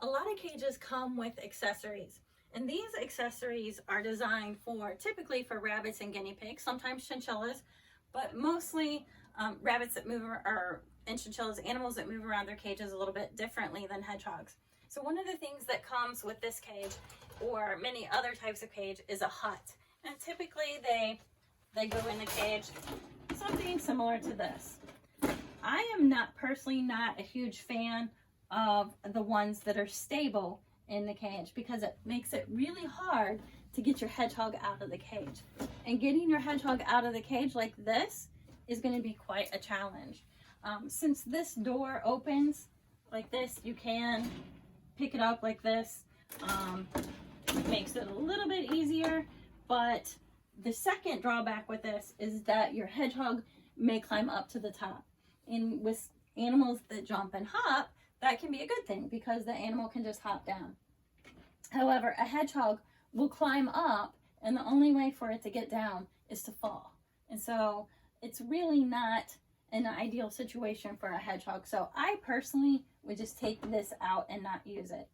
A lot of cages come with accessories, and these accessories are designed for typically for rabbits and guinea pigs, sometimes chinchillas, but mostly rabbits that move and chinchillas, animals that move around their cages a little bit differently than hedgehogs. So one of the things that comes with this cage or many other types of cage is a hut, and typically they go in the cage something similar to this. I am not personally not a huge fan of the ones that are stable in the cage because it makes it really hard to get your hedgehog out of the cage. And getting your hedgehog out of the cage like this is going to be quite a challenge. Since this door opens like this, you can pick it up like this. It makes it a little bit easier, but the second drawback with this is that your hedgehog may climb up to the top. And with animals that jump and hop, that can be a good thing because the animal can just hop down. However, a hedgehog will climb up, and the only way for it to get down is to fall. And so it's really not an ideal situation for a hedgehog. So I personally would just take this out and not use it.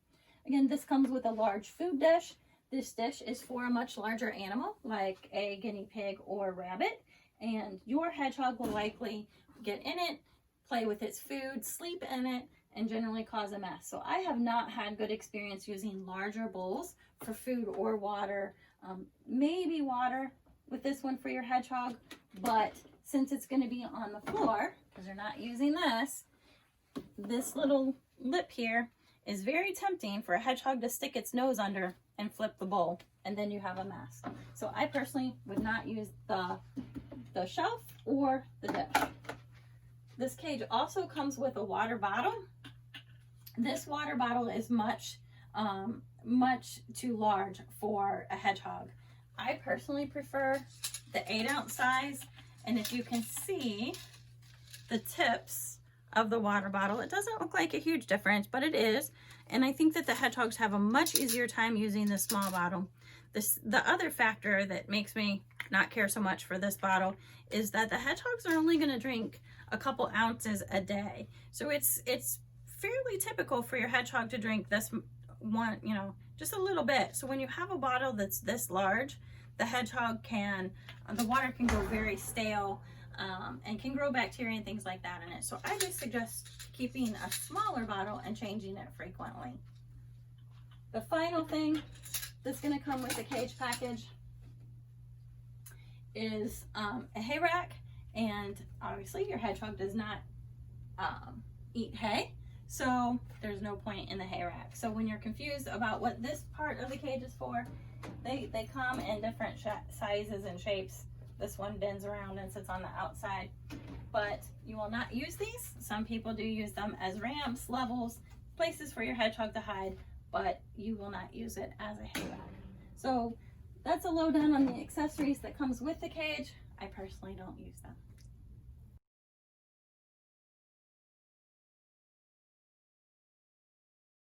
Again, this comes with a large food dish. This dish is for a much larger animal like a guinea pig or rabbit, and your hedgehog will likely get in it, play with its food, sleep in it, and generally cause a mess. So I have not had good experience using larger bowls for food or water. Maybe water with this one for your hedgehog, but since it's going to be on the floor, because you're not using this little lip here is very tempting for a hedgehog to stick its nose under and flip the bowl, and then you have a mess. So I personally would not use the shelf or the dish. This cage also comes with a water bottle. This water bottle is much too large for a hedgehog. I personally prefer the 8-ounce size, and if you can see the tips of the water bottle, it doesn't look like a huge difference, but it is. And I think that the hedgehogs have a much easier time using this small bottle. The other factor that makes me not care so much for this bottle is that the hedgehogs are only going to drink a couple ounces a day. So it's fairly typical for your hedgehog to drink this one, just a little bit. So when you have a bottle that's this large, the water can go very stale and can grow bacteria and things like that in it. So I just suggest keeping a smaller bottle and changing it frequently. The final thing that's going to come with the cage package is a hay rack, and obviously your hedgehog does not eat hay, so there's no point in the hay rack. So when you're confused about what this part of the cage is for, they come in different sizes and shapes. This one bends around and sits on the outside, but you will not use these. Some people do use them as ramps, levels, places for your hedgehog to hide, but you will not use it as a hay rack. So that's a lowdown on the accessories that comes with the cage. I personally don't use them.